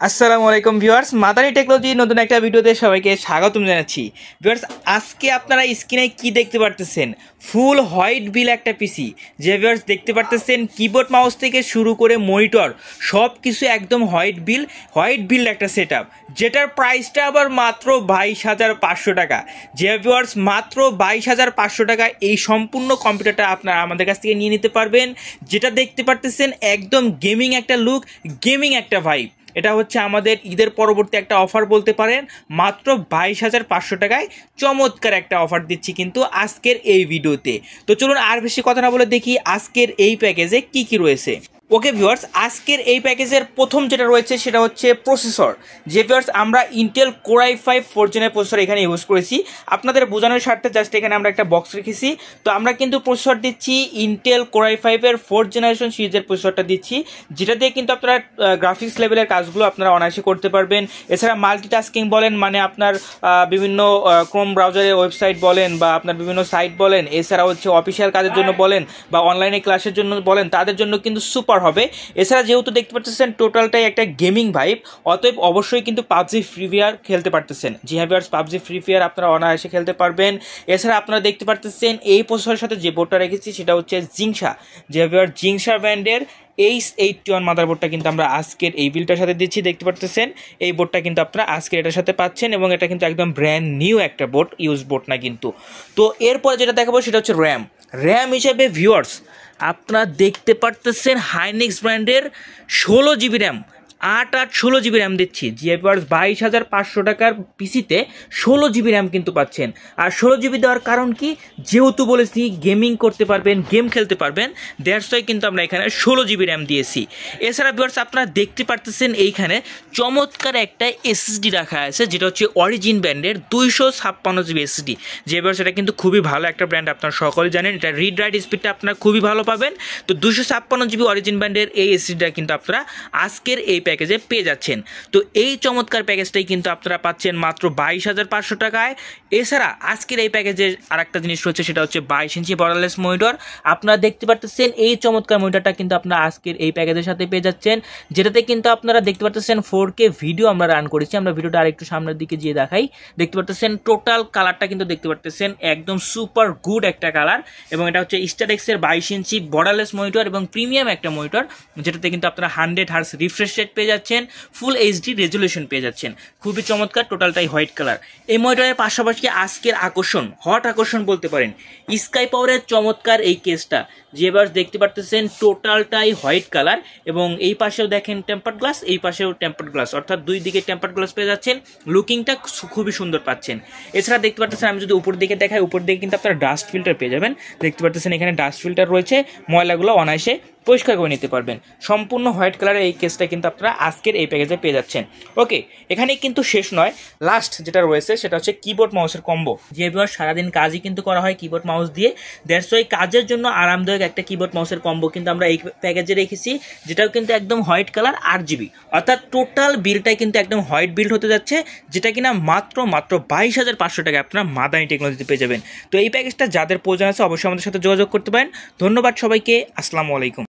আসসালামু আলাইকুম ভিউয়ার্স, মাদানী টেকনোলজির নতুন একটা ভিডিওতে সবাইকে স্বাগতম জানাচ্ছি। ভিউয়ার্স, আজকে আপনারা স্ক্রিনে কি দেখতে পারতেছেন? ফুল হোয়াইট বিল একটা পিসি। যে ভিউয়ার্স দেখতে পারতেছেন কিবোর্ড মাউস থেকে শুরু করে মনিটর সব কিছু একদম হোয়াইট বিল একটা সেট আপ, যেটার প্রাইসটা আবার মাত্র 22,500 টাকা। যে ভিউয়ার্স মাত্র 22,500 টাকা এই সম্পূর্ণ কম্পিউটারটা আপনারা আমাদের কাছ থেকে নিয়ে নিতে পারবেন। যেটা দেখতে পারতেছেন একদম গেমিং একটা লুক, গেমিং একটা ভাইব। এটা হচ্ছে আমাদের ঈদের পরবর্তী একটা অফার বলতে পারেন। মাত্র 22,500 টাকায় চমৎকার একটা অফার দিচ্ছি কিন্তু আজকের এই ভিডিওতে। তো চলুন আর বেশি কথা না বলে দেখি আজকের এই প্যাকেজে কি কি রয়েছে। ওকে ভিউয়ার্স, আজকের এই প্যাকেজের প্রথম যেটা রয়েছে সেটা হচ্ছে প্রসেসর। যে ভিউয়ার্স আমরা ইন্টেল কোর i5 4th জেনের প্রসেসর এখানে ইউজ করেছি। আপনাদের বোঝানোর স্বার্থে জাস্ট এখানে আমরা একটা বক্স রেখেছি। তো আমরা কিন্তু প্রসেসর দিচ্ছি ইন্টেল কোর i5 এর 4th জেনারেশন সিরিজের প্রসেসরটা দিচ্ছি, যেটা দিয়ে কিন্তু আপনারা গ্রাফিক্স লেভেলের কাজগুলো আপনারা অনায়াসে করতে পারবেন। এছাড়া মাল্টিটাস্কিং বলেন, মানে আপনার বিভিন্ন ক্রোম ব্রাউজারের ওয়েবসাইট বলেন বা আপনার বিভিন্ন সাইট বলেন, এছাড়া হচ্ছে অফিসিয়াল কাজের জন্য বলেন বা অনলাইনে ক্লাসের জন্য বলেন, তাদের জন্য কিন্তু সুপার হবে। এছাড়া যেহেতু দেখতে পাচ্ছেন টোটালটাই একটা গেমিং ভাইব, অতএব অবশ্যই কিন্তু পাবজি ফ্রি ফায়ার খেলতে পারতেছেন। জি হ্যাঁ ভিউয়ার্স, পাবজি ফ্রি ফায়ার আপনারা অনায়াসে খেলতে পারবেন। এছাড়া আপনারা দেখতে পারতেছেন এই প্রসেসরের সাথে যে বোর্ডটা রেখেছি সেটা হচ্ছে জিংসা। যে ভিউয়ার জিংসা ব্র্যান্ডের H81 মাদারবোর্ডটা কিন্তু আমরা আজকের এই বিলটার সাথে দিচ্ছি। দেখতে পারতেছেন এই বোর্ডটা কিন্তু আপনারা আজকের এটার সাথে পাচ্ছেন, এবং এটা কিন্তু একদম ব্র্যান্ড নিউ একটা বোর্ড, ইউজ বোর্ড না কিন্তু। তো এরপরে যেটা দেখাবো সেটা হচ্ছে র্যাম হিসেবে ভিউয়ার্স আপনারা দেখতে পারতেছেন হাইনিক্স ব্র্যান্ডের 16 GB র্যাম, 8/16 GB র্যাম দিচ্ছি। জি ভিউয়ার্স 22,500 টাকার পিসিতে 16 GB র্যাম কিন্তু পাচ্ছেন। আর 16 GB দেওয়ার কারণ কি, যেহেতু বলেছি গেমিং করতে পারবেন, গেম খেলতে পারবেন, দ্যাটস ওয়াই কিন্তু আমরা এখানে 16 GB র্যাম দিয়েছি। এছাড়া ভিউয়ার্স আপনারা দেখতে পারতেছেন এইখানে চমৎকার একটা SSD রাখা আছে, যেটা হচ্ছে অরিজিন ব্র্যান্ডের 256 GB SSD। যে ভিউয়ার্স এটা কিন্তু খুবই ভালো একটা ব্র্যান্ড, আপনারা সকলেই জানেন। এটা রিড রাইট স্পিডটা আপনারা খুবই ভালো পাবেন। তো 256 GB অরিজিন ব্র্যান্ডের এই SSDটা কিন্তু আপনারা আজকের এই প্যাকেজে পেয়ে যাচ্ছেন। তো এই চমৎকার প্যাকেজটাই কিন্তু আপনারা পাচ্ছেন মাত্র 22,500 টাকায়। এছাড়া আজকের এই প্যাকেজে আরেকটা জিনিস রয়েছে, সেটা হচ্ছে 22 ইঞ্চি বর্ডারলেস মনিটর। আপনারা দেখতে পাচ্ছেন এই চমৎকার মনিটরটা কিন্তু আপনারা আজকের এই প্যাকেজের সাথে পেয়ে যাচ্ছেন, যেটাতে কিন্তু আপনারা দেখতে পাচ্ছেন 4K ভিডিও আমরা রান করেছি। আমরা ভিডিওটা আরেকটু সামনের দিকে গিয়ে দেখাই। দেখতে পাচ্ছেন টোটাল কালারটা কিন্তু দেখতে পাচ্ছেন একদম সুপার গুড একটা কালার, এবং এটা হচ্ছে স্টারএক্সের 22 ইঞ্চি বর্ডারলেস মনিটর এবং প্রিমিয়াম একটা মনিটর, যেটাতে কিন্তু আপনারা 100 হার্জ রিফ্রেশ রেট পেয়ে যাচ্ছেন, ফুল এইচডি রেজুলেশন পেয়ে যাচ্ছেন। খুবই চমৎকার, টোটালটাই হোয়াইট কালার। এই মনিটরের পাশাপাশি আজকের আকর্ষণ, হট আকর্ষণ বলতে পারেন, স্কাই পাওয়ারের চমৎকার এই কেসটা। যে এবার দেখতে পারতেছেন টোটালটাই হোয়াইট কালার, এবং এই পাশেও দেখেন টেম্পার্ড গ্লাস, এই পাশেও টেম্পার্ড গ্লাস, অর্থাৎ দুই দিকে টেম্পার্ড গ্লাস পেয়ে যাচ্ছেন। লুকিংটা খুবই সুন্দর পাচ্ছেন। এছাড়া দেখতে পারতেছেন আমি যদি উপর দিকে দেখাই, উপর দিকে কিন্তু আপনারা ডাস্ট ফিল্টার পেয়ে যাবেন। দেখতে পারতেছেন এখানে ডাস্ট ফিল্টার রয়েছে, ময়লাগুলো অনায়াসে পরিষ্কার করে নিতে পারবেন। সম্পূর্ণ হোয়াইট কালারের এই কেসটা কিন্তু আপনারা আজকের এই প্যাকেজে পেয়ে যাচ্ছেন। ওকে, এখানে কিন্তু শেষ নয়, লাস্ট যেটা রয়েছে সেটা হচ্ছে কিবোর্ড মাউসের কম্বো। যেহেতু সারাদিন কাজই কিন্তু করা হয় কিবোর্ড মাউস দিয়ে, দ্যাটস ওয়াই কাজের জন্য আরামদায়ক একটা কিবোর্ড মাউসের কম্বো কিন্তু আমরা এই প্যাকেজে রেখেছি, যেটাও কিন্তু একদম হোয়াইট কালার 8 GB, অর্থাৎ টোটাল বিলটাই কিন্তু একদম হোয়াইট বিল্ড হতে যাচ্ছে, যেটা কিনা মাত্র 22,500 টাকায় আপনারা মাদানী টেকনোলজিতে পেয়ে যাবেন। তো এই প্যাকেজটা যাদের প্রয়োজন আছে অবশ্যই আমাদের সাথে যোগাযোগ করতে পারেন। ধন্যবাদ সবাইকে, আসসালামু আলাইকুম।